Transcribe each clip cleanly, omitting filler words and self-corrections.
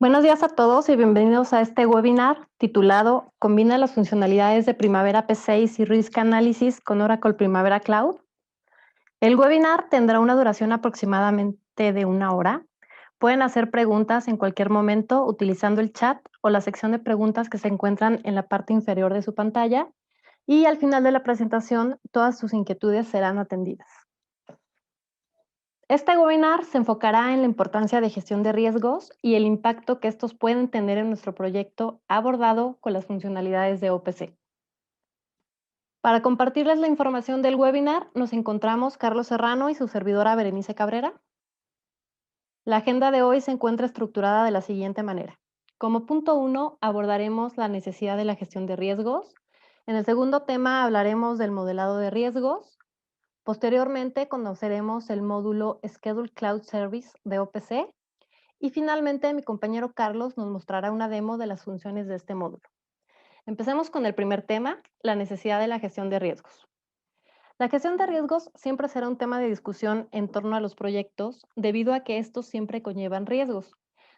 Buenos días a todos y bienvenidos a este webinar titulado Combina las funcionalidades de Primavera P6 y Risk Analysis con Oracle Primavera Cloud. El webinar tendrá una duración aproximadamente de 1 hora. Pueden hacer preguntas en cualquier momento utilizando el chat o la sección de preguntas que se encuentran en la parte inferior de su pantalla y al final de la presentación todas sus inquietudes serán atendidas. Este webinar se enfocará en la importancia de gestión de riesgos y el impacto que estos pueden tener en nuestro proyecto abordado con las funcionalidades de OPC. Para compartirles la información del webinar, nos encontramos Carlos Serrano y su servidora Berenice Cabrera. La agenda de hoy se encuentra estructurada de la siguiente manera. Como punto 1, abordaremos la necesidad de la gestión de riesgos. En el segundo tema hablaremos del modelado de riesgos. Posteriormente conoceremos el módulo Schedule Cloud Service de OPC. Y finalmente, mi compañero Carlos nos mostrará una demo de las funciones de este módulo. Empecemos con el primer tema, la necesidad de la gestión de riesgos. La gestión de riesgos siempre será un tema de discusión en torno a los proyectos, debido a que estos siempre conllevan riesgos.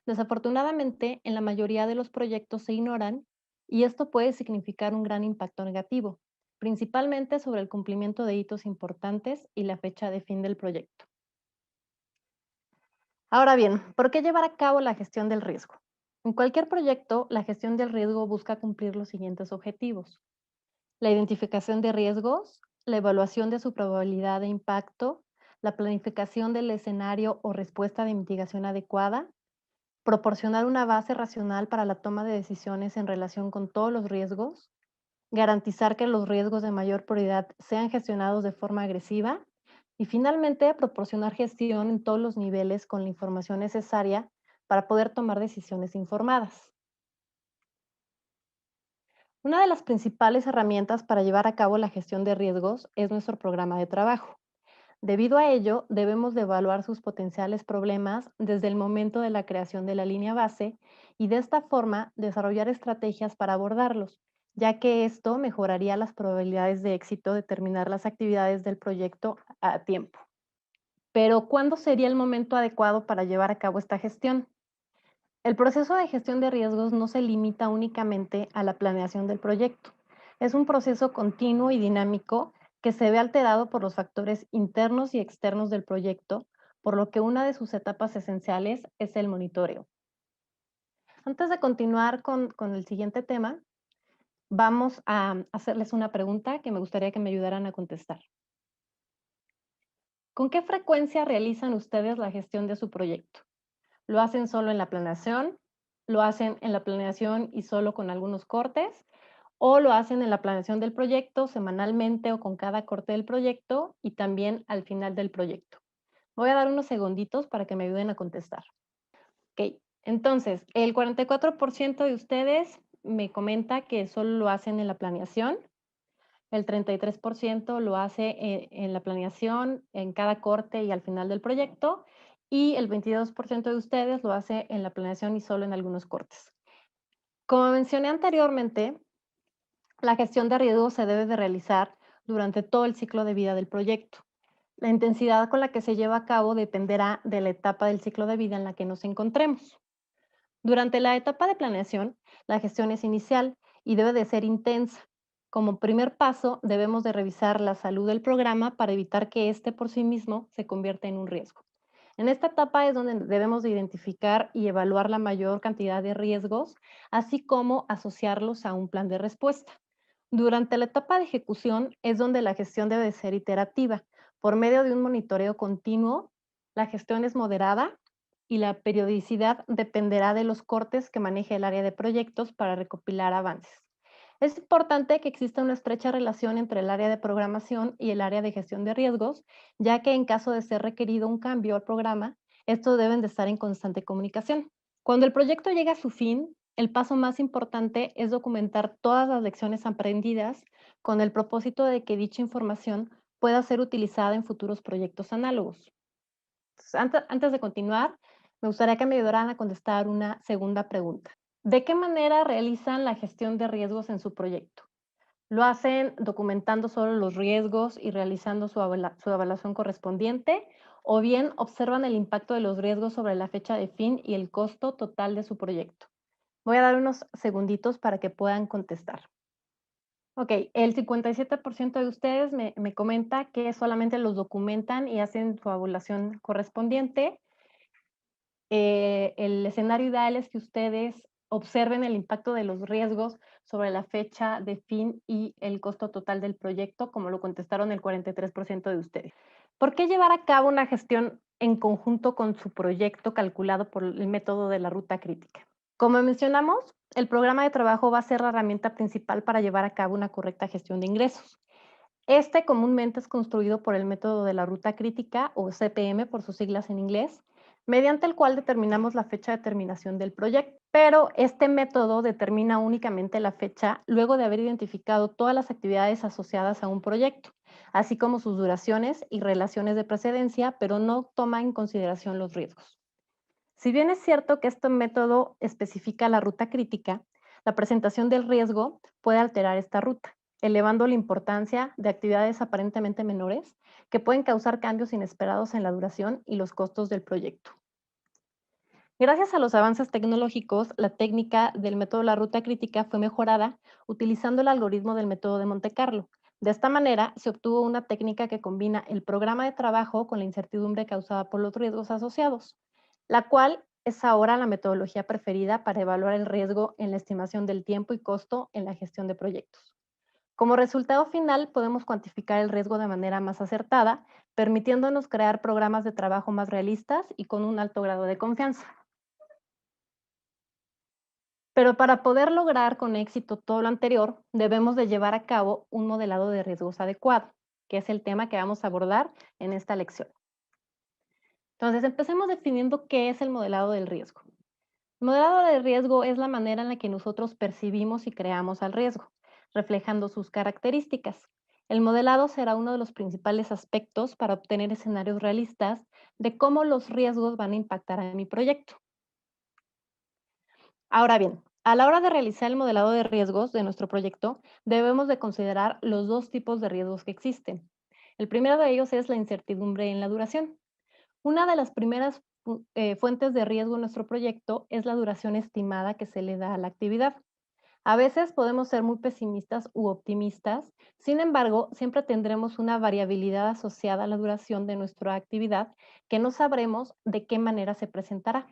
Desafortunadamente, en la mayoría de los proyectos se ignoran y esto puede significar un gran impacto negativo, principalmente sobre el cumplimiento de hitos importantes y la fecha de fin del proyecto. Ahora bien, ¿por qué llevar a cabo la gestión del riesgo? En cualquier proyecto, la gestión del riesgo busca cumplir los siguientes objetivos: la identificación de riesgos, la evaluación de su probabilidad de impacto, la planificación del escenario o respuesta de mitigación adecuada, proporcionar una base racional para la toma de decisiones en relación con todos los riesgos, garantizar que los riesgos de mayor prioridad sean gestionados de forma agresiva y finalmente proporcionar gestión en todos los niveles con la información necesaria para poder tomar decisiones informadas. Una de las principales herramientas para llevar a cabo la gestión de riesgos es nuestro programa de trabajo. Debido a ello, debemos de evaluar sus potenciales problemas desde el momento de la creación de la línea base y de esta forma desarrollar estrategias para abordarlos, ya que esto mejoraría las probabilidades de éxito de terminar las actividades del proyecto a tiempo. Pero, ¿cuándo sería el momento adecuado para llevar a cabo esta gestión? El proceso de gestión de riesgos no se limita únicamente a la planeación del proyecto. Es un proceso continuo y dinámico que se ve alterado por los factores internos y externos del proyecto, por lo que una de sus etapas esenciales es el monitoreo. Antes de continuar con el siguiente tema, vamos a hacerles una pregunta que me gustaría que me ayudaran a contestar. ¿Con qué frecuencia realizan ustedes la gestión de su proyecto? ¿Lo hacen solo en la planeación? ¿Lo hacen en la planeación y solo con algunos cortes? ¿O lo hacen en la planeación del proyecto semanalmente o con cada corte del proyecto y también al final del proyecto? Voy a dar unos segunditos para que me ayuden a contestar. Ok, entonces, el 44% de ustedes me comenta que solo lo hacen en la planeación, el 33% lo hace en la planeación, en cada corte y al final del proyecto, y el 22% de ustedes lo hace en la planeación y solo en algunos cortes. Como mencioné anteriormente, la gestión de riesgos se debe de realizar durante todo el ciclo de vida del proyecto. La intensidad con la que se lleva a cabo dependerá de la etapa del ciclo de vida en la que nos encontremos. Durante la etapa de planeación, la gestión es inicial y debe de ser intensa. Como primer paso, debemos de revisar la salud del programa para evitar que éste por sí mismo se convierta en un riesgo. En esta etapa es donde debemos de identificar y evaluar la mayor cantidad de riesgos, así como asociarlos a un plan de respuesta. Durante la etapa de ejecución es donde la gestión debe de ser iterativa. Por medio de un monitoreo continuo, la gestión es moderada y la periodicidad dependerá de los cortes que maneje el área de proyectos para recopilar avances. Es importante que exista una estrecha relación entre el área de programación y el área de gestión de riesgos, ya que en caso de ser requerido un cambio al programa, estos deben de estar en constante comunicación. Cuando el proyecto llega a su fin, el paso más importante es documentar todas las lecciones aprendidas con el propósito de que dicha información pueda ser utilizada en futuros proyectos análogos. Antes de continuar, me gustaría que me ayudaran a contestar una segunda pregunta. ¿De qué manera realizan la gestión de riesgos en su proyecto? Lo hacen documentando solo los riesgos y realizando su evaluación correspondiente, o bien observan el impacto de los riesgos sobre la fecha de fin y el costo total de su proyecto. Voy a dar unos segunditos para que puedan contestar. Ok, el 57% de ustedes me comenta que solamente los documentan y hacen su evaluación correspondiente. El escenario ideal es que ustedes observen el impacto de los riesgos sobre la fecha de fin y el costo total del proyecto, como lo contestaron el 43% de ustedes. ¿Por qué llevar a cabo una gestión en conjunto con su proyecto calculado por el método de la ruta crítica? Como mencionamos, el programa de trabajo va a ser la herramienta principal para llevar a cabo una correcta gestión de ingresos. Este comúnmente es construido por el método de la ruta crítica o CPM por sus siglas en inglés, mediante el cual determinamos la fecha de terminación del proyecto. Pero este método determina únicamente la fecha luego de haber identificado todas las actividades asociadas a un proyecto, así como sus duraciones y relaciones de precedencia, pero no toma en consideración los riesgos. Si bien es cierto que este método especifica la ruta crítica, la presentación del riesgo puede alterar esta ruta, elevando la importancia de actividades aparentemente menores que pueden causar cambios inesperados en la duración y los costos del proyecto. Gracias a los avances tecnológicos, la técnica del método de la ruta crítica fue mejorada utilizando el algoritmo del método de Monte Carlo. De esta manera, se obtuvo una técnica que combina el programa de trabajo con la incertidumbre causada por los riesgos asociados, la cual es ahora la metodología preferida para evaluar el riesgo en la estimación del tiempo y costo en la gestión de proyectos. Como resultado final, podemos cuantificar el riesgo de manera más acertada, permitiéndonos crear programas de trabajo más realistas y con un alto grado de confianza. Pero para poder lograr con éxito todo lo anterior, debemos de llevar a cabo un modelado de riesgos adecuado, que es el tema que vamos a abordar en esta lección. Entonces, empecemos definiendo qué es el modelado del riesgo. El modelado de riesgo es la manera en la que nosotros percibimos y creamos al riesgo, reflejando sus características. El modelado será uno de los principales aspectos para obtener escenarios realistas de cómo los riesgos van a impactar en mi proyecto. Ahora bien, a la hora de realizar el modelado de riesgos de nuestro proyecto, debemos de considerar los dos tipos de riesgos que existen. El primero de ellos es la incertidumbre en la duración. Una de las primeras fuentes de riesgo en nuestro proyecto es la duración estimada que se le da a la actividad. A veces podemos ser muy pesimistas u optimistas, sin embargo, siempre tendremos una variabilidad asociada a la duración de nuestra actividad que no sabremos de qué manera se presentará.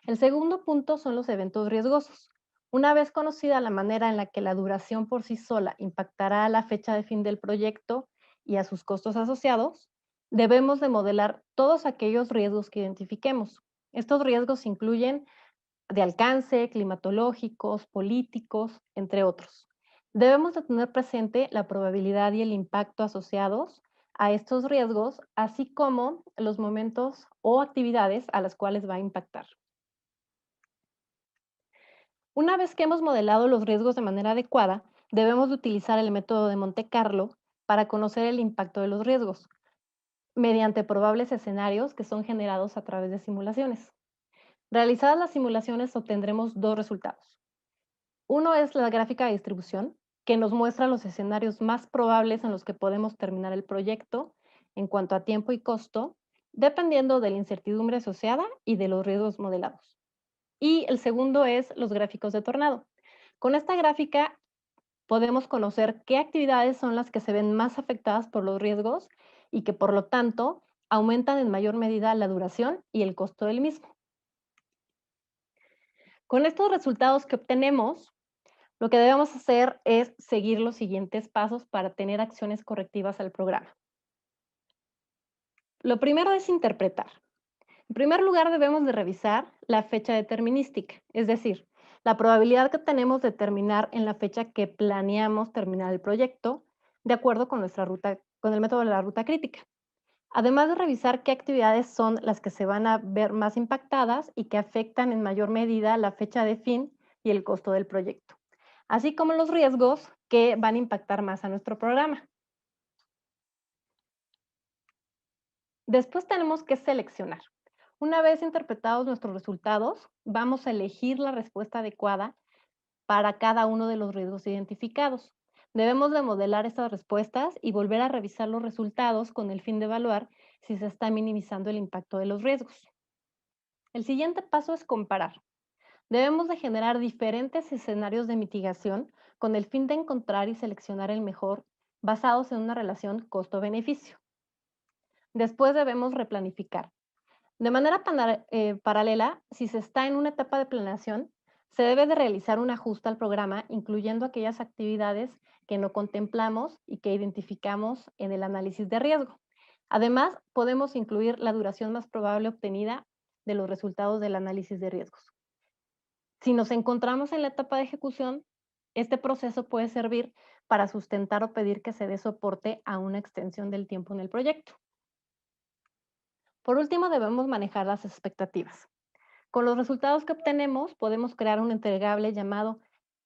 El segundo punto son los eventos riesgosos. Una vez conocida la manera en la que la duración por sí sola impactará a la fecha de fin del proyecto y a sus costos asociados, debemos de modelar todos aquellos riesgos que identifiquemos. Estos riesgos incluyen de alcance, climatológicos, políticos, entre otros. Debemos de tener presente la probabilidad y el impacto asociados a estos riesgos, así como los momentos o actividades a las cuales va a impactar. Una vez que hemos modelado los riesgos de manera adecuada, debemos de utilizar el método de Monte Carlo para conocer el impacto de los riesgos, mediante probables escenarios que son generados a través de simulaciones. Realizadas las simulaciones obtendremos dos resultados. Uno es la gráfica de distribución, que nos muestra los escenarios más probables en los que podemos terminar el proyecto en cuanto a tiempo y costo, dependiendo de la incertidumbre asociada y de los riesgos modelados. Y el segundo es los gráficos de tornado. Con esta gráfica podemos conocer qué actividades son las que se ven más afectadas por los riesgos y que por lo tanto aumentan en mayor medida la duración y el costo del mismo. Con estos resultados que obtenemos, lo que debemos hacer es seguir los siguientes pasos para tener acciones correctivas al programa. Lo primero es interpretar. En primer lugar, debemos de revisar la fecha determinística, es decir, la probabilidad que tenemos de terminar en la fecha que planeamos terminar el proyecto, de acuerdo con nuestra ruta, con el método de la ruta crítica. Además de revisar qué actividades son las que se van a ver más impactadas y que afectan en mayor medida la fecha de fin y el costo del proyecto, así como los riesgos que van a impactar más a nuestro programa. Después tenemos que seleccionar. Una vez interpretados nuestros resultados, vamos a elegir la respuesta adecuada para cada uno de los riesgos identificados. Debemos de modelar estas respuestas y volver a revisar los resultados con el fin de evaluar si se está minimizando el impacto de los riesgos. El siguiente paso es comparar. Debemos de generar diferentes escenarios de mitigación con el fin de encontrar y seleccionar el mejor basados en una relación costo-beneficio. Después debemos replanificar. De manera paralela, si se está en una etapa de planeación, se debe de realizar un ajuste al programa, incluyendo aquellas actividades que no contemplamos y que identificamos en el análisis de riesgo. Además, podemos incluir la duración más probable obtenida de los resultados del análisis de riesgos. Si nos encontramos en la etapa de ejecución, este proceso puede servir para sustentar o pedir que se dé soporte a una extensión del tiempo en el proyecto. Por último, debemos manejar las expectativas. Con los resultados que obtenemos, podemos crear un entregable llamado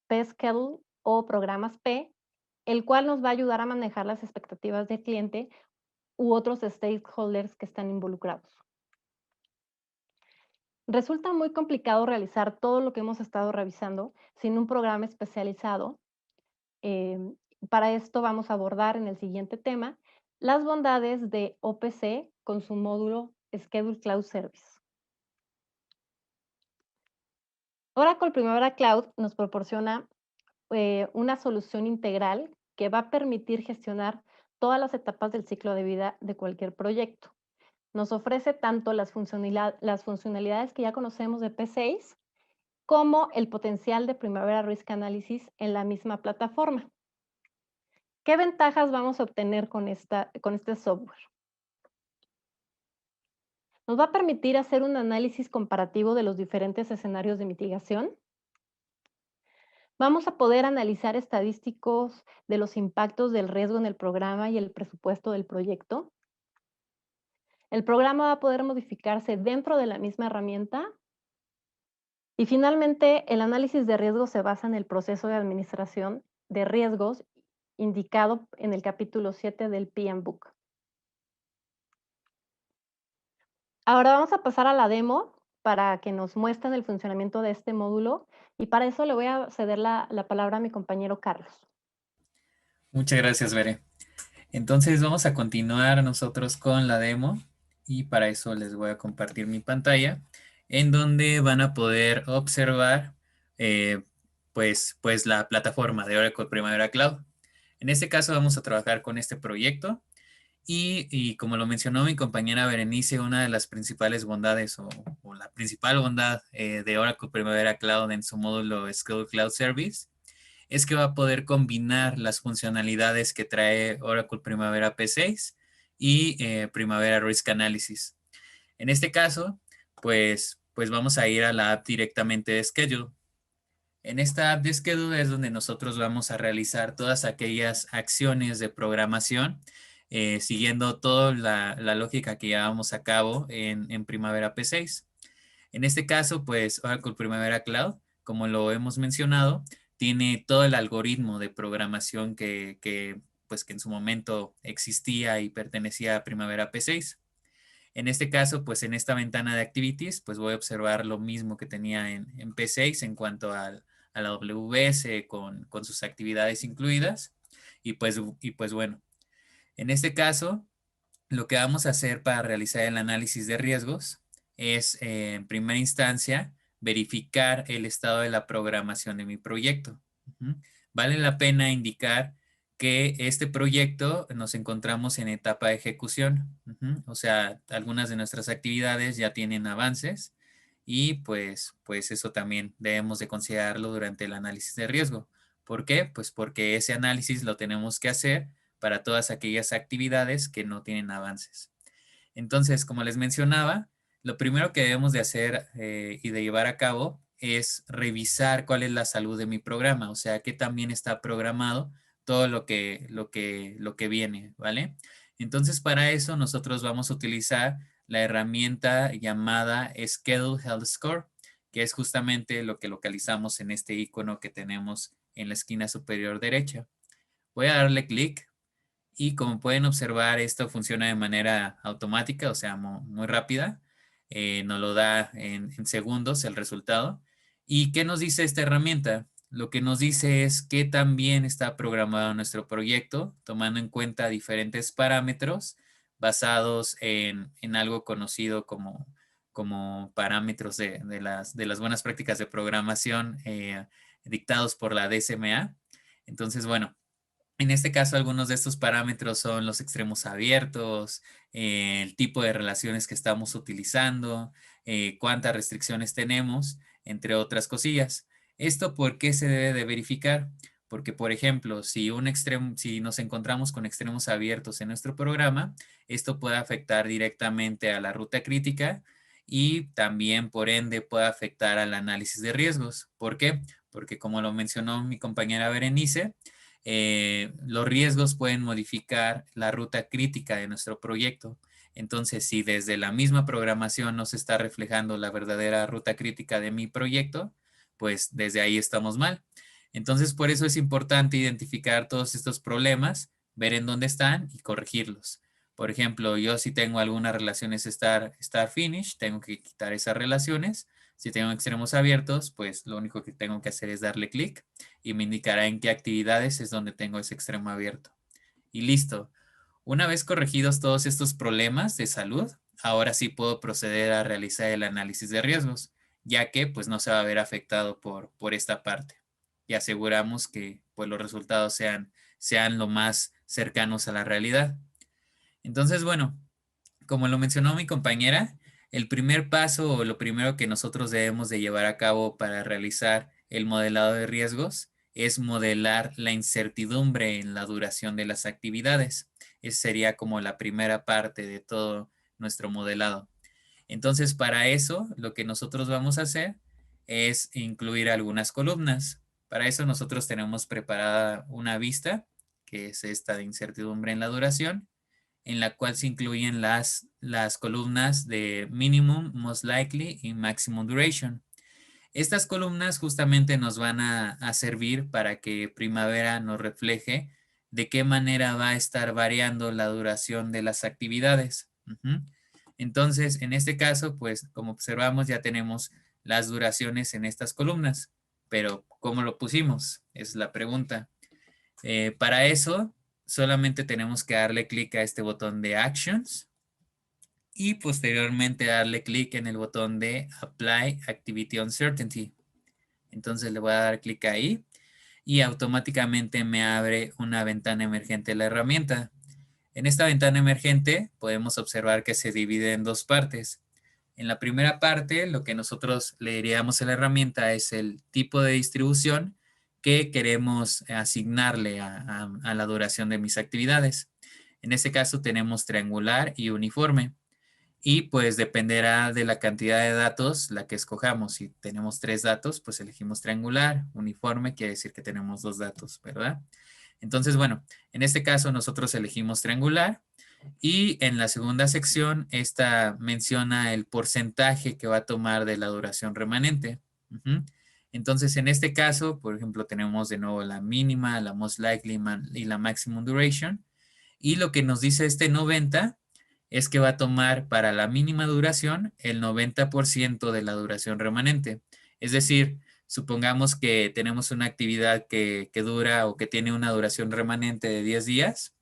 P-Schedule o programas P, el cual nos va a ayudar a manejar las expectativas del cliente u otros stakeholders que están involucrados. Resulta muy complicado realizar todo lo que hemos estado revisando sin un programa especializado. Em, para esto vamos a abordar en el siguiente tema las bondades de OPC con su módulo Schedule Cloud Service. Oracle Primavera Cloud nos proporciona una solución integral que va a permitir gestionar todas las etapas del ciclo de vida de cualquier proyecto. Nos ofrece tanto las funcionalidades que ya conocemos de P6 como el potencial de Primavera Risk Analysis en la misma plataforma. ¿Qué ventajas vamos a obtener con este software? Nos va a permitir hacer un análisis comparativo de los diferentes escenarios de mitigación. Vamos a poder analizar estadísticos de los impactos del riesgo en el programa y el presupuesto del proyecto. El programa va a poder modificarse dentro de la misma herramienta. Y finalmente, el análisis de riesgo se basa en el proceso de administración de riesgos indicado en el capítulo 7 del PM Book. Ahora vamos a pasar a la demo para que nos muestren el funcionamiento de este módulo y para eso le voy a ceder la palabra a mi compañero Carlos. Muchas gracias, Bere. Entonces vamos a continuar nosotros con la demo y para eso les voy a compartir mi pantalla en donde van a poder observar pues la plataforma de Oracle Primavera Cloud. En este caso vamos a trabajar con este proyecto y como lo mencionó mi compañera Berenice, una de las principales bondades o la principal bondad de Oracle Primavera Cloud en su módulo Schedule Cloud Service es que va a poder combinar las funcionalidades que trae Oracle Primavera P6 y Primavera Risk Analysis. En este caso, pues vamos a ir a la app directamente de Schedule. En esta app de Schedule es donde nosotros vamos a realizar todas aquellas acciones de programación siguiendo toda la lógica que llevamos a cabo en Primavera P6. En este caso, pues Oracle Primavera Cloud, como lo hemos mencionado, tiene todo el algoritmo de programación pues, que en su momento existía y pertenecía a Primavera P6. En este caso, pues en esta ventana de Activities, pues voy a observar lo mismo que tenía en P6 en cuanto a la WS con sus actividades incluidas. Y pues bueno, en este caso, lo que vamos a hacer para realizar el análisis de riesgos es, en primera instancia, verificar el estado de la programación de mi proyecto. Vale la pena indicar que este proyecto nos encontramos en etapa de ejecución. O sea, algunas de nuestras actividades ya tienen avances y pues eso también debemos de considerarlo durante el análisis de riesgo. ¿Por qué? Pues porque ese análisis lo tenemos que hacer para todas aquellas actividades que no tienen avances. Entonces, como les mencionaba, lo primero que debemos de hacer y de llevar a cabo es revisar cuál es la salud de mi programa, o sea, qué también está programado todo lo que viene, ¿vale? Entonces, para eso nosotros vamos a utilizar la herramienta llamada Schedule Health Score, que es justamente lo que localizamos en este icono que tenemos en la esquina superior derecha. Voy a darle clic y como pueden observar, esto funciona de manera automática, o sea, muy rápida. Nos lo da en segundos el resultado. ¿Y qué nos dice esta herramienta? lo que nos dice es qué tan bien está programado nuestro proyecto, tomando en cuenta diferentes parámetros basados en algo conocido como parámetros de las buenas prácticas de programación dictados por la DSMA. Entonces, bueno, en este caso, algunos de estos parámetros son los extremos abiertos, el tipo de relaciones que estamos utilizando, cuántas restricciones tenemos, entre otras cosillas. ¿Esto por qué se debe de verificar? Porque, por ejemplo, si nos encontramos con extremos abiertos en nuestro programa, esto puede afectar directamente a la ruta crítica y también, por ende, puede afectar al análisis de riesgos. ¿Por qué? Porque, como lo mencionó mi compañera Berenice, los riesgos pueden modificar la ruta crítica de nuestro proyecto. Entonces, si desde la misma programación no se está reflejando la verdadera ruta crítica de mi proyecto, pues desde ahí estamos mal. Entonces, por eso es importante identificar todos estos problemas, ver en dónde están y corregirlos. Por ejemplo, yo si tengo algunas relaciones start-finish, tengo que quitar esas relaciones. Si tengo extremos abiertos, pues lo único que tengo que hacer es darle clic y me indicará en qué actividades es donde tengo ese extremo abierto. Y listo. Una vez corregidos todos estos problemas de salud, ahora sí puedo proceder a realizar el análisis de riesgos, ya que pues no se va a ver afectado por esta parte. Y aseguramos que pues los resultados sean lo más cercanos a la realidad. Entonces, bueno, como lo mencionó mi compañera, el primer paso o lo primero que nosotros debemos de llevar a cabo para realizar el modelado de riesgos es modelar la incertidumbre en la duración de las actividades. Esa sería como la primera parte de todo nuestro modelado. Entonces, para eso, lo que nosotros vamos a hacer es incluir algunas columnas. Para eso nosotros tenemos preparada una vista, que es esta de incertidumbre en la duración, en la cual se incluyen las columnas de minimum, most likely y maximum duration. Estas columnas justamente nos van a servir para que Primavera nos refleje de qué manera va a estar variando la duración de las actividades. Entonces, en este caso, pues como observamos, ya tenemos las duraciones en estas columnas, pero ¿cómo lo pusimos? Es la pregunta. Para eso, solamente tenemos que darle clic a este botón de Actions y posteriormente darle clic en el botón de Apply Activity Uncertainty. Entonces le voy a dar clic ahí y automáticamente me abre una ventana emergente de la herramienta. En esta ventana emergente podemos observar que se divide en dos partes. En la primera parte, lo que nosotros le diríamos a la herramienta es el tipo de distribución que queremos asignarle a la duración de mis actividades. En este caso tenemos triangular y uniforme. Y pues dependerá de la cantidad de datos la que escojamos. Si tenemos 3 datos, pues elegimos triangular. Uniforme quiere decir que tenemos 2 datos, ¿verdad? Entonces, bueno, en este caso nosotros elegimos triangular. Y en la segunda sección, esta menciona el porcentaje que va a tomar de la duración remanente. Entonces, en este caso, por ejemplo, tenemos de nuevo la mínima, la most likely y la maximum duration. Y lo que nos dice este 90 es que va a tomar para la mínima duración el 90% de la duración remanente. Es decir, supongamos que tenemos una actividad que dura o que tiene una duración remanente de 10 días,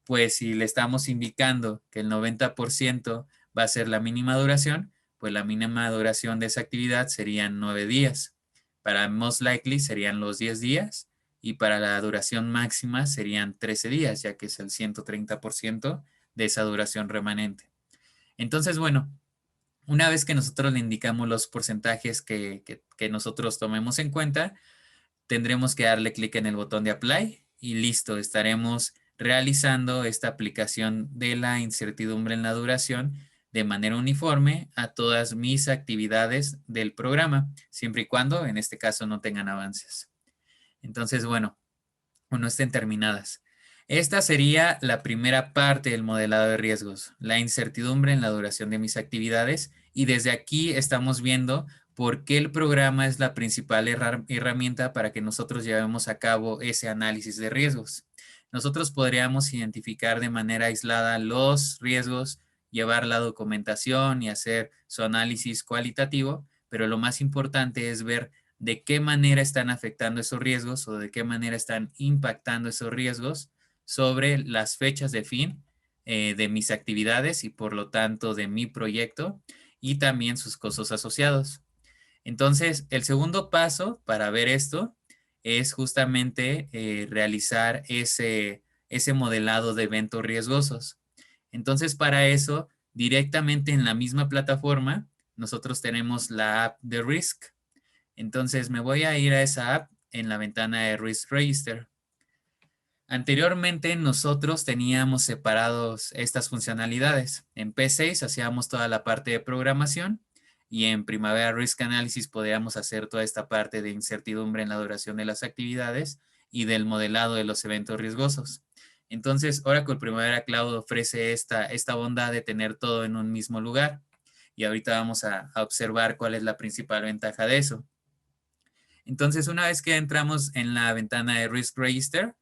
pues si le estamos indicando que el 90% va a ser la mínima duración, pues la mínima duración de esa actividad serían 9 días. Para most likely serían los 10 días y para la duración máxima serían 13 días, ya que es el 130% de esa duración remanente. Entonces, bueno, una vez que nosotros le indicamos los porcentajes que nosotros tomemos en cuenta, tendremos que darle clic en el botón de Apply y listo, estaremos realizando esta aplicación de la incertidumbre en la duración de manera uniforme a todas mis actividades del programa, siempre y cuando en este caso no tengan avances. Entonces, bueno, o no estén terminadas. Esta sería la primera parte del modelado de riesgos, la incertidumbre en la duración de mis actividades, y desde aquí estamos viendo por qué el programa es la principal herramienta para que nosotros llevemos a cabo ese análisis de riesgos. Nosotros podríamos identificar de manera aislada los riesgos, llevar la documentación y hacer su análisis cualitativo, pero lo más importante es ver de qué manera están afectando esos riesgos o de qué manera están impactando esos riesgos sobre las fechas de fin de mis actividades y por lo tanto de mi proyecto y también sus costos asociados. Entonces, el segundo paso para ver esto es justamente realizar ese modelado de eventos riesgosos. Entonces, para eso, directamente en la misma plataforma, nosotros tenemos la app de Risk. Entonces, me voy a ir a esa app en la ventana de Risk Register. Anteriormente, nosotros teníamos separados estas funcionalidades. En P6 hacíamos toda la parte de programación y en Primavera Risk Analysis podíamos hacer toda esta parte de incertidumbre en la duración de las actividades y del modelado de los eventos riesgosos. Entonces, Oracle Primavera Cloud ofrece esta bondad de tener todo en un mismo lugar. Y ahorita vamos a observar cuál es la principal ventaja de eso. Entonces, una vez que entramos en la ventana de Risk Register,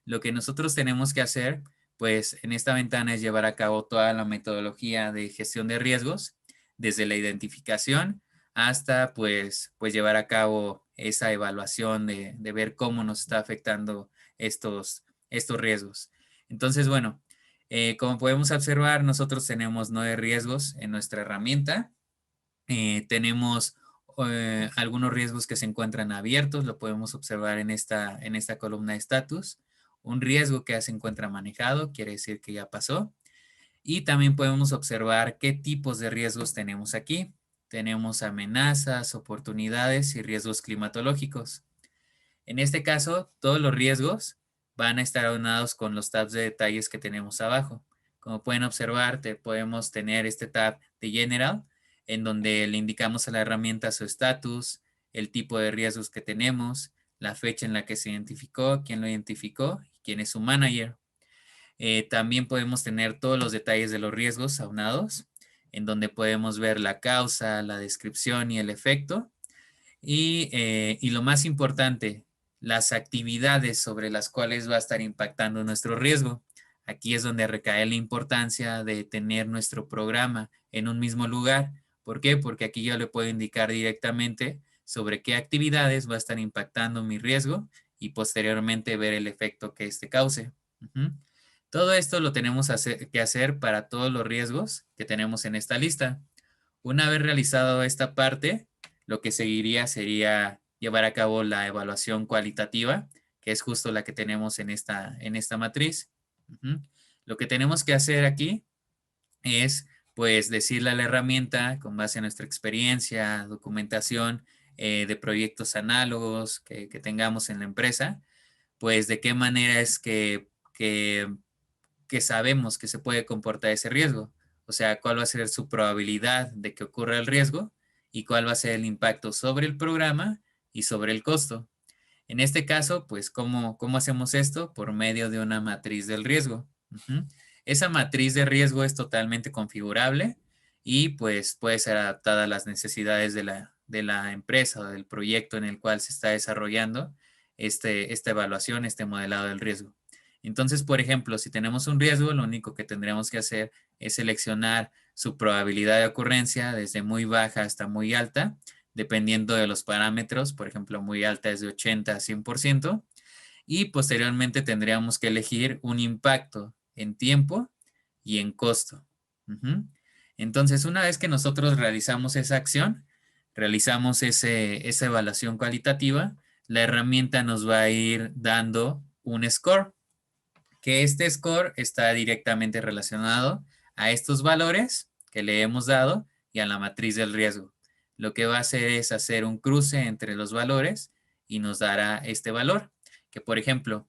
lo que nosotros tenemos que hacer, pues en esta ventana es llevar a cabo toda la metodología de gestión de riesgos, desde la identificación hasta pues llevar a cabo esa evaluación de ver cómo nos está afectando estos riesgos. Entonces, bueno, como podemos observar, nosotros tenemos 9 riesgos en nuestra herramienta. Tenemos algunos riesgos que se encuentran abiertos, lo podemos observar en esta columna de estatus. Un riesgo que ya se encuentra manejado, quiere decir que ya pasó. Y también podemos observar qué tipos de riesgos tenemos aquí. Tenemos amenazas, oportunidades y riesgos climatológicos. En este caso, todos los riesgos van a estar aunados con los tabs de detalles que tenemos abajo. Como pueden observar, podemos tener este tab de General, en donde le indicamos a la herramienta su estatus, el tipo de riesgos que tenemos, la fecha en la que se identificó, quién lo identificó y quién es su manager. También podemos tener todos los detalles de los riesgos aunados, en donde podemos ver la causa, la descripción y el efecto. Y lo más importante, las actividades sobre las cuales va a estar impactando nuestro riesgo. Aquí es donde recae la importancia de tener nuestro programa en un mismo lugar. ¿Por qué? Porque aquí yo le puedo indicar directamente sobre qué actividades va a estar impactando mi riesgo y posteriormente ver el efecto que este cause. Todo esto lo tenemos que hacer para todos los riesgos que tenemos en esta lista. Una vez realizado esta parte, lo que seguiría sería llevar a cabo la evaluación cualitativa, que es justo la que tenemos en esta matriz. Lo que tenemos que hacer aquí es, pues, decirle a la herramienta, con base en nuestra experiencia, documentación de proyectos análogos que tengamos en la empresa, pues, de qué manera es que sabemos que se puede comportar ese riesgo. O sea, cuál va a ser su probabilidad de que ocurra el riesgo y cuál va a ser el impacto sobre el programa y sobre el costo. En este caso, pues, ¿cómo hacemos esto? Por medio de una matriz del riesgo. Esa matriz de riesgo es totalmente configurable y pues puede ser adaptada a las necesidades de la empresa o del proyecto en el cual se está desarrollando esta evaluación, este modelado del riesgo. Entonces, por ejemplo, si tenemos un riesgo, lo único que tendríamos que hacer es seleccionar su probabilidad de ocurrencia desde muy baja hasta muy alta, dependiendo de los parámetros. Por ejemplo, muy alta es de 80 a 100%. Y posteriormente tendríamos que elegir un impacto en tiempo y en costo. Entonces, una vez que nosotros realizamos esa acción, realizamos esa evaluación cualitativa, la herramienta nos va a ir dando un score, que este score está directamente relacionado a estos valores que le hemos dado y a la matriz del riesgo. Lo que va a hacer es hacer un cruce entre los valores y nos dará este valor, que por ejemplo,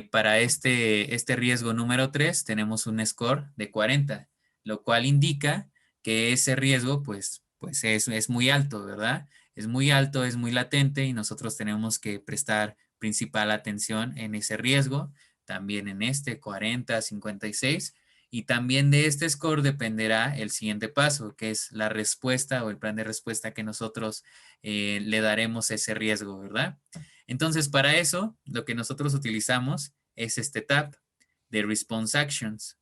para este riesgo número 3 tenemos un score de 40, lo cual indica que ese riesgo pues es muy alto, ¿verdad? Es muy alto, es muy latente y nosotros tenemos que prestar principal atención en ese riesgo, también en este 40, 56, y también de este score dependerá el siguiente paso, que es la respuesta o el plan de respuesta que nosotros le daremos a ese riesgo, ¿verdad? Entonces, para eso, lo que nosotros utilizamos es este tab de Response Actions.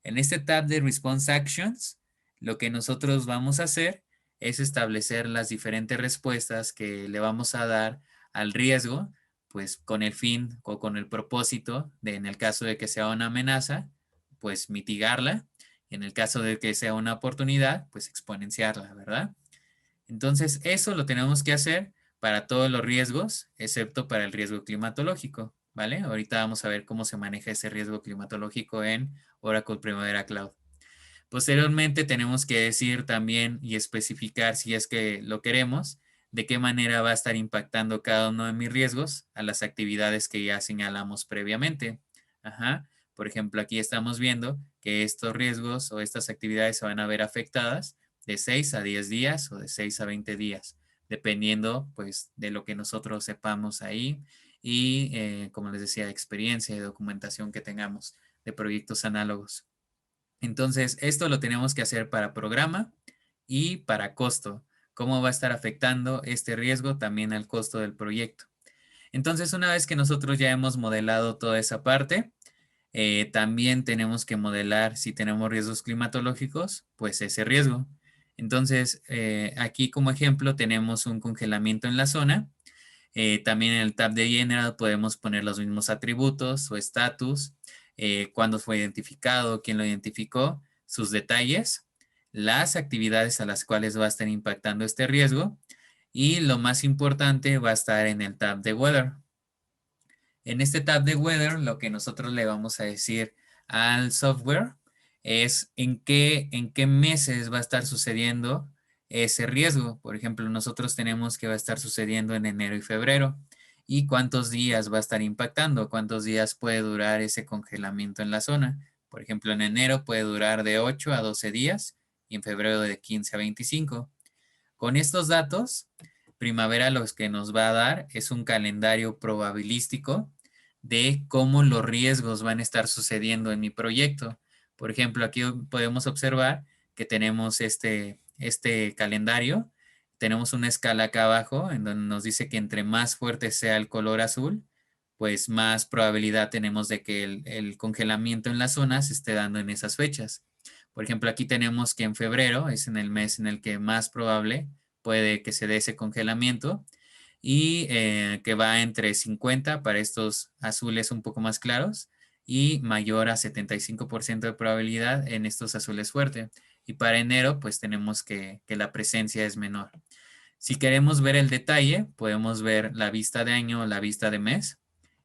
En este tab de Response Actions, lo que nosotros vamos a hacer es establecer las diferentes respuestas que le vamos a dar al riesgo, pues con el fin o con el propósito de, en el caso de que sea una amenaza, pues mitigarla. En el caso de que sea una oportunidad, pues exponenciarla, ¿verdad? Entonces, eso lo tenemos que hacer para todos los riesgos, excepto para el riesgo climatológico, ¿vale? Ahorita vamos a ver cómo se maneja ese riesgo climatológico en Oracle Primavera Cloud. Posteriormente tenemos que decir también y especificar, si es que lo queremos, de qué manera va a estar impactando cada uno de mis riesgos a las actividades que ya señalamos previamente. Ajá. Por ejemplo, aquí estamos viendo que estos riesgos o estas actividades se van a ver afectadas de 6 a 10 días o de 6 a 20 días, dependiendo pues de lo que nosotros sepamos ahí y, como les decía, experiencia y documentación que tengamos de proyectos análogos. Entonces, esto lo tenemos que hacer para programa y para costo. ¿Cómo va a estar afectando este riesgo también al costo del proyecto? Entonces, una vez que nosotros ya hemos modelado toda esa parte, también tenemos que modelar si tenemos riesgos climatológicos, pues ese riesgo. Entonces, aquí como ejemplo tenemos un congelamiento en la zona. También en el tab de General podemos poner los mismos atributos o estatus, cuándo fue identificado, quién lo identificó, sus detalles, las actividades a las cuales va a estar impactando este riesgo y lo más importante va a estar en el tab de Weather. En este tab de Weather, lo que nosotros le vamos a decir al software es en qué meses va a estar sucediendo ese riesgo. Por ejemplo, nosotros tenemos que va a estar sucediendo en enero y febrero. ¿Y cuántos días va a estar impactando? ¿Cuántos días puede durar ese congelamiento en la zona? Por ejemplo, en enero puede durar de 8 a 12 días y en febrero de 15 a 25. Con estos datos, Primavera lo que nos va a dar es un calendario probabilístico de cómo los riesgos van a estar sucediendo en mi proyecto. Por ejemplo, aquí podemos observar que tenemos este calendario. Tenemos una escala acá abajo en donde nos dice que entre más fuerte sea el color azul, pues más probabilidad tenemos de que el congelamiento en la zona se esté dando en esas fechas. Por ejemplo, aquí tenemos que en febrero es en el mes en el que más probable puede que se dé ese congelamiento y que va entre 50 para estos azules un poco más claros y mayor a 75% de probabilidad en estos azules fuerte. Y para enero, pues tenemos que la presencia es menor. Si queremos ver el detalle, podemos ver la vista de año o la vista de mes.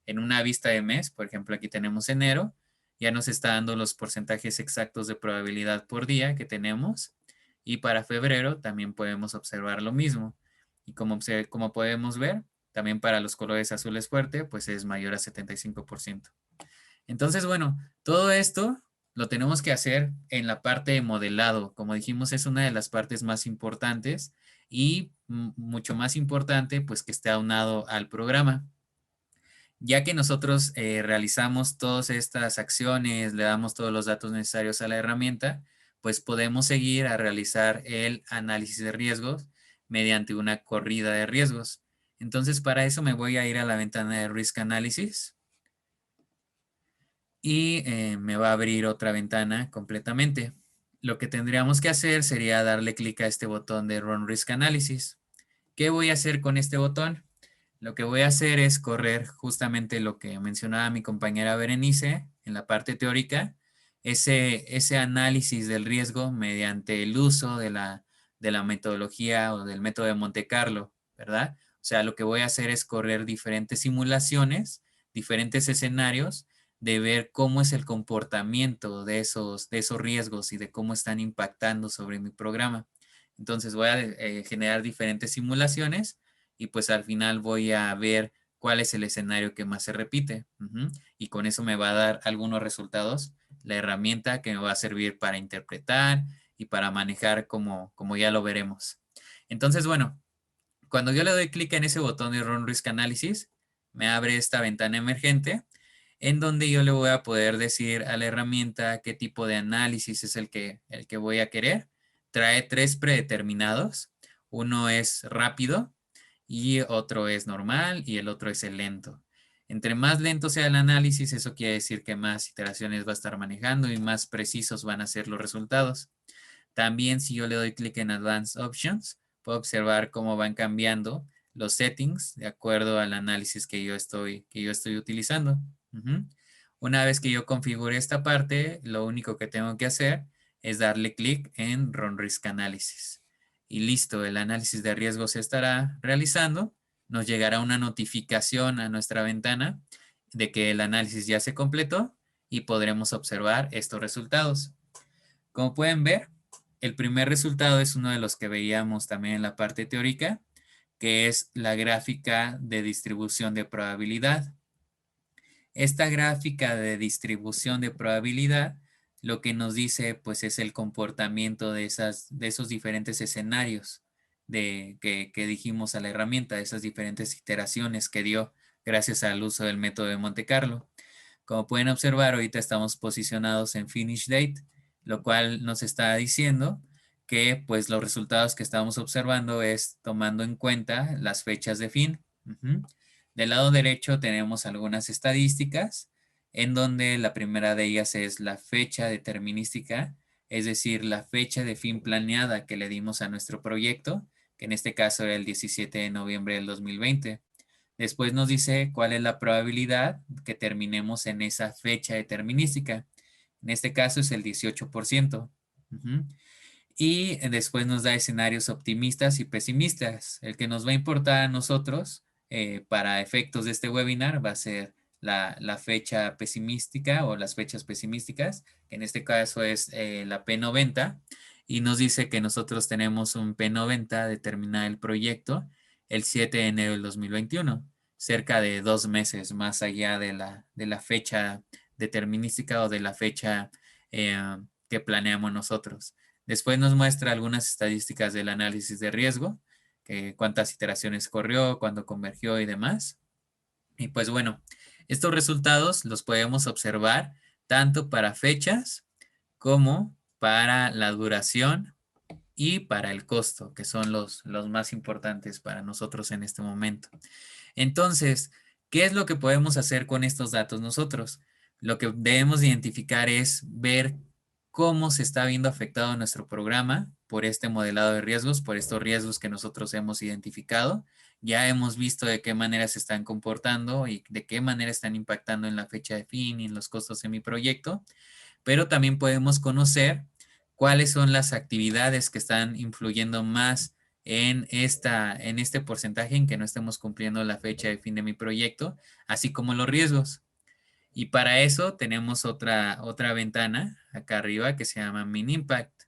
En una vista de mes, por ejemplo, aquí tenemos enero, ya nos está dando los porcentajes exactos de probabilidad por día que tenemos. Y para febrero también podemos observar lo mismo. Y como podemos ver, también para los colores azules fuerte, pues es mayor a 75%. Entonces, bueno, todo esto lo tenemos que hacer en la parte de modelado. Como dijimos, es una de las partes más importantes y mucho más importante, pues que esté aunado al programa. Ya que nosotros realizamos todas estas acciones, le damos todos los datos necesarios a la herramienta, pues podemos seguir a realizar el análisis de riesgos mediante una corrida de riesgos. Entonces, para eso me voy a ir a la ventana de Risk Analysis y me va a abrir otra ventana completamente. Lo que tendríamos que hacer sería darle clic a este botón de Run Risk Analysis. ¿Qué voy a hacer con este botón? Lo que voy a hacer es correr justamente lo que mencionaba mi compañera Berenice en la parte teórica, ese análisis del riesgo mediante el uso de la metodología o del método de Monte Carlo, ¿verdad? O sea, lo que voy a hacer es correr diferentes simulaciones, diferentes escenarios de ver cómo es el comportamiento de esos riesgos y de cómo están impactando sobre mi programa. Entonces voy a generar diferentes simulaciones y pues al final voy a ver cuál es el escenario que más se repite. Y con eso me va a dar algunos resultados, la herramienta que me va a servir para interpretar y para manejar como ya lo veremos. Entonces, bueno, cuando yo le doy clic en ese botón de Run Risk Analysis, me abre esta ventana emergente en donde yo le voy a poder decir a la herramienta qué tipo de análisis es el que voy a querer. Trae tres predeterminados. Uno es rápido y otro es normal y el otro es el lento. Entre más lento sea el análisis, eso quiere decir que más iteraciones va a estar manejando y más precisos van a ser los resultados. También si yo le doy clic en Advanced Options, puedo observar cómo van cambiando los settings de acuerdo al análisis que yo estoy utilizando. Una vez que yo configure esta parte, lo único que tengo que hacer es darle clic en Run Risk Analysis. Y listo, el análisis de riesgo se estará realizando. Nos llegará una notificación a nuestra ventana de que el análisis ya se completó y podremos observar estos resultados. Como pueden ver, el primer resultado es uno de los que veíamos también en la parte teórica, que es la gráfica de distribución de probabilidad. Esta gráfica de distribución de probabilidad lo que nos dice pues es el comportamiento de esos diferentes escenarios que dijimos a la herramienta, de esas diferentes iteraciones que dio gracias al uso del método de Monte Carlo. Como pueden observar, ahorita estamos posicionados en Finish Date, lo cual nos está diciendo que pues los resultados que estamos observando es tomando en cuenta las fechas de fin. Del lado derecho tenemos algunas estadísticas en donde la primera de ellas es la fecha determinística, es decir, la fecha de fin planeada que le dimos a nuestro proyecto, que en este caso era el 17 de noviembre del 2020. Después nos dice cuál es la probabilidad que terminemos en esa fecha determinística. En este caso es el 18%. Y después nos da escenarios optimistas y pesimistas. El que nos va a importar a nosotros para efectos de este webinar va a ser la fecha pesimística o las fechas pesimísticas, que en este caso es la P90, y nos dice que nosotros tenemos un P90 de terminar el proyecto el 7 de enero del 2021, cerca de 2 meses más allá de la fecha determinística o de la fecha que planeamos nosotros. Después nos muestra algunas estadísticas del análisis de riesgo, que cuántas iteraciones corrió, cuándo convergió y demás. Y pues bueno, estos resultados los podemos observar tanto para fechas como para la duración y para el costo, que son los más importantes para nosotros en este momento. Entonces, ¿qué es lo que podemos hacer con estos datos nosotros? Lo que debemos identificar es ver cómo se está viendo afectado nuestro programa por este modelado de riesgos, por estos riesgos que nosotros hemos identificado. Ya hemos visto de qué manera se están comportando y de qué manera están impactando en la fecha de fin y en los costos de mi proyecto, pero también podemos conocer cuáles son las actividades que están influyendo más en este porcentaje en que no estemos cumpliendo la fecha de fin de mi proyecto, así como los riesgos. Y para eso tenemos otra ventana acá arriba que se llama Min Impact.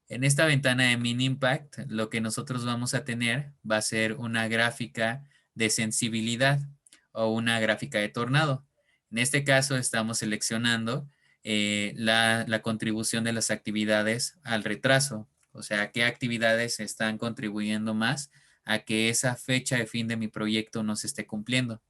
En esta ventana de Min Impact, lo que nosotros vamos a tener va a ser una gráfica de sensibilidad o una gráfica de tornado. En este caso estamos seleccionando la contribución de las actividades al retraso, o sea, qué actividades están contribuyendo más a que esa fecha de fin de mi proyecto no se esté cumpliendo.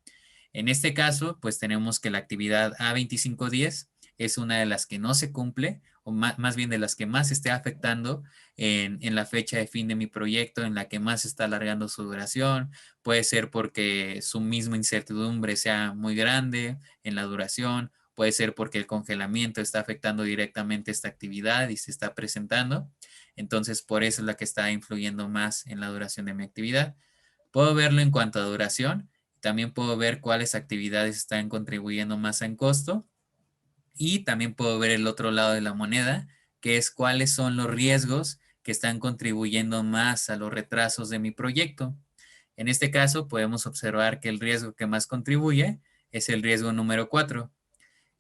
En este caso, pues tenemos que la actividad A2510 es una de las que no se cumple, o más bien de las que más esté afectando en la fecha de fin de mi proyecto, en la que más está alargando su duración. Puede ser porque su misma incertidumbre sea muy grande en la duración, puede ser porque el congelamiento está afectando directamente esta actividad y se está presentando. Entonces, por eso es la que está influyendo más en la duración de mi actividad. Puedo verlo en cuanto a duración. También puedo ver cuáles actividades están contribuyendo más en costo. Y también puedo ver el otro lado de la moneda, que es cuáles son los riesgos que están contribuyendo más a los retrasos de mi proyecto. En este caso, podemos observar que el riesgo que más contribuye es el riesgo número 4.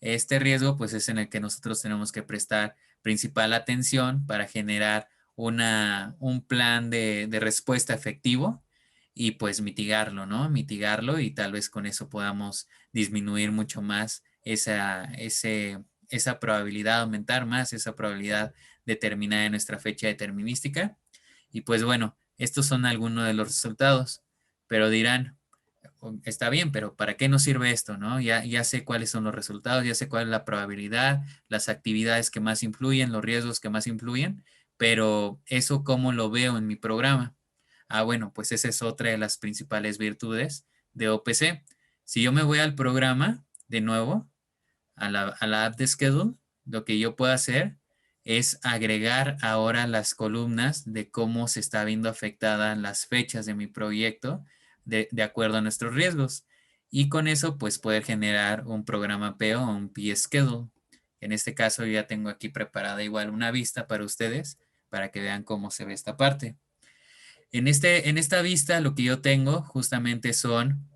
Este riesgo, pues, es en el que nosotros tenemos que prestar principal atención para generar un plan de respuesta efectivo y pues mitigarlo, ¿no? Mitigarlo y tal vez con eso podamos disminuir mucho más esa probabilidad, aumentar más esa probabilidad determinada en nuestra fecha determinística. Y pues bueno, estos son algunos de los resultados, pero dirán, está bien, pero ¿para qué nos sirve esto, no? Ya sé cuáles son los resultados, ya sé cuál es la probabilidad, las actividades que más influyen, los riesgos que más influyen, pero eso cómo lo veo en mi programa. Ah, bueno, pues esa es otra de las principales virtudes de OPC. Si yo me voy al programa, de nuevo, a la app de Schedule, lo que yo puedo hacer es agregar ahora las columnas de cómo se está viendo afectadas las fechas de mi proyecto de acuerdo a nuestros riesgos. Y con eso, pues poder generar un programa PO o un P-Schedule. En este caso, yo ya tengo aquí preparada igual una vista para ustedes, para que vean cómo se ve esta parte. En esta vista, lo que yo tengo justamente son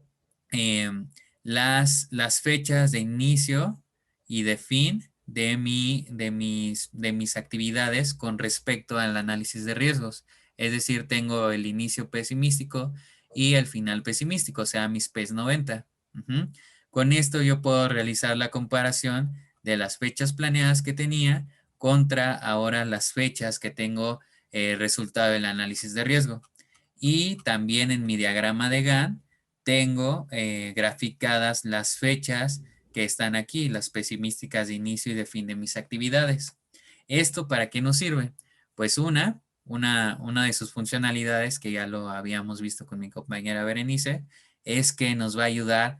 las fechas de inicio y de fin de mis actividades con respecto al análisis de riesgos. Es decir, tengo el inicio pesimístico y el final pesimístico, o sea, mis PES 90. Con esto yo puedo realizar la comparación de las fechas planeadas que tenía contra ahora las fechas que tengo resultado del análisis de riesgo. Y también en mi diagrama de Gantt tengo graficadas las fechas que están aquí, las pesimísticas de inicio y de fin de mis actividades. ¿Esto para qué nos sirve? Pues una de sus funcionalidades, que ya lo habíamos visto con mi compañera Berenice, es que nos va a ayudar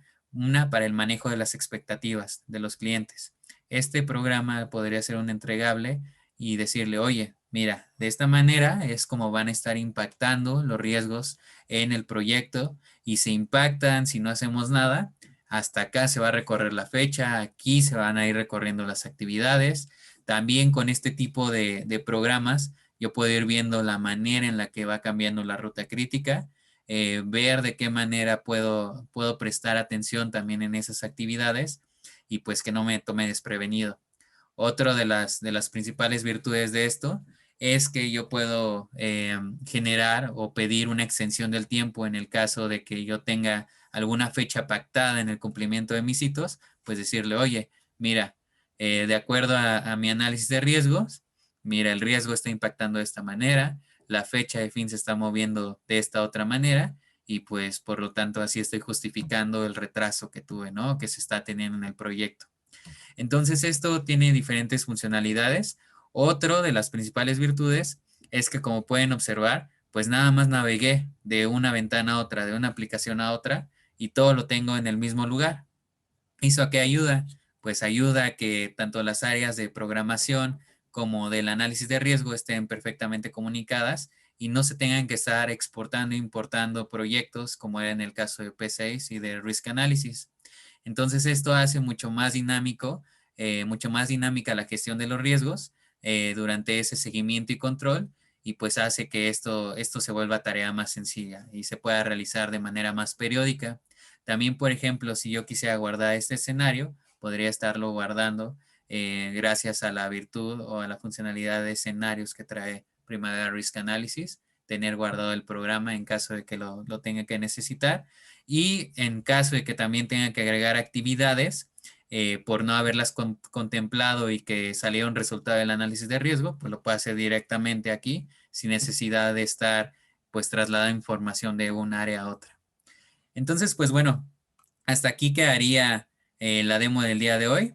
para el manejo de las expectativas de los clientes. Este programa podría ser un entregable y decirle, oye, mira, de esta manera es como van a estar impactando los riesgos en el proyecto y se impactan si no hacemos nada. Hasta acá se va a recorrer la fecha, aquí se van a ir recorriendo las actividades. También con este tipo de programas yo puedo ir viendo la manera en la que va cambiando la ruta crítica, ver de qué manera puedo prestar atención también en esas actividades y pues que no me tome desprevenido. Otra de las principales virtudes de esto es que yo puedo generar o pedir una extensión del tiempo en el caso de que yo tenga alguna fecha pactada en el cumplimiento de mis hitos, pues decirle, oye, mira, de acuerdo a mi análisis de riesgos, mira, el riesgo está impactando de esta manera, la fecha de fin se está moviendo de esta otra manera y pues por lo tanto así estoy justificando el retraso que tuve, ¿no? Que se está teniendo en el proyecto. Entonces, esto tiene diferentes funcionalidades. Otro de las principales virtudes es que, como pueden observar, pues nada más navegué de una ventana a otra, de una aplicación a otra, y todo lo tengo en el mismo lugar. ¿Eso a qué ayuda? Pues ayuda a que tanto las áreas de programación como del análisis de riesgo estén perfectamente comunicadas y no se tengan que estar exportando e importando proyectos como era en el caso de P6 y de Risk Analysis. Entonces esto hace mucho más dinámico, mucho más dinámica la gestión de los riesgos durante ese seguimiento y control y pues hace que esto se vuelva tarea más sencilla y se pueda realizar de manera más periódica. También, por ejemplo, si yo quisiera guardar este escenario, podría estarlo guardando gracias a la virtud o a la funcionalidad de escenarios que trae Primavera Risk Analysis, tener guardado el programa en caso de que lo tenga que necesitar y en caso de que también tenga que agregar actividades por no haberlas contemplado y que saliera un resultado del análisis de riesgo, pues lo puede hacer directamente aquí sin necesidad de estar pues trasladando información de un área a otra. Entonces, pues bueno, hasta aquí quedaría la demo del día de hoy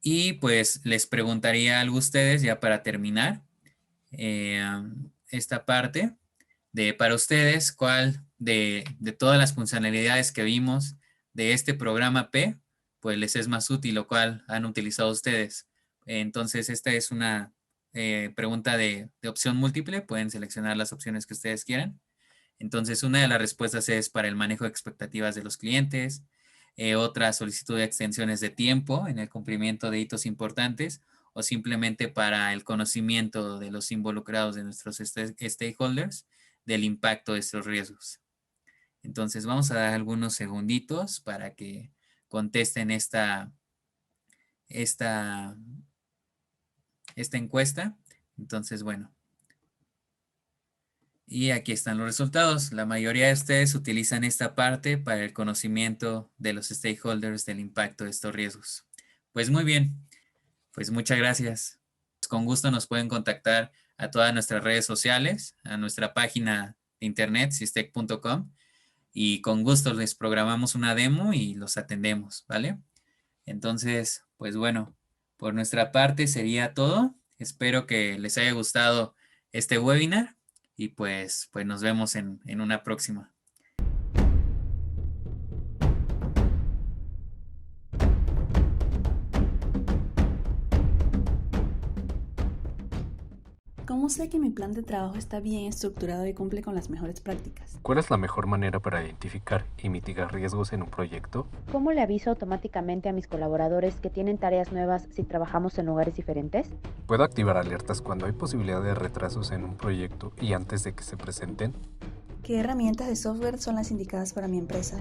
y pues les preguntaría algo a ustedes ya para terminar esta parte de para ustedes cuál de todas las funcionalidades que vimos de este programa P pues les es más útil o cuál han utilizado ustedes. Entonces esta es una pregunta de opción múltiple, pueden seleccionar las opciones que ustedes quieran. Entonces, una de las respuestas es para el manejo de expectativas de los clientes, otra solicitud de extensiones de tiempo en el cumplimiento de hitos importantes o simplemente para el conocimiento de los involucrados de nuestros stakeholders del impacto de estos riesgos. Entonces, vamos a dar algunos segunditos para que contesten esta encuesta. Entonces, bueno. Y aquí están los resultados. La mayoría de ustedes utilizan esta parte para el conocimiento de los stakeholders del impacto de estos riesgos. Pues muy bien, pues muchas gracias. Con gusto nos pueden contactar a todas nuestras redes sociales, a nuestra página de internet, sistec.com, y con gusto les programamos una demo y los atendemos, ¿vale? Entonces, pues bueno, por nuestra parte sería todo. Espero que les haya gustado este webinar y pues nos vemos en una próxima. ¿Cómo sé que mi plan de trabajo está bien estructurado y cumple con las mejores prácticas? ¿Cuál es la mejor manera para identificar y mitigar riesgos en un proyecto? ¿Cómo le aviso automáticamente a mis colaboradores que tienen tareas nuevas si trabajamos en lugares diferentes? ¿Puedo activar alertas cuando hay posibilidad de retrasos en un proyecto y antes de que se presenten? ¿Qué herramientas de software son las indicadas para mi empresa?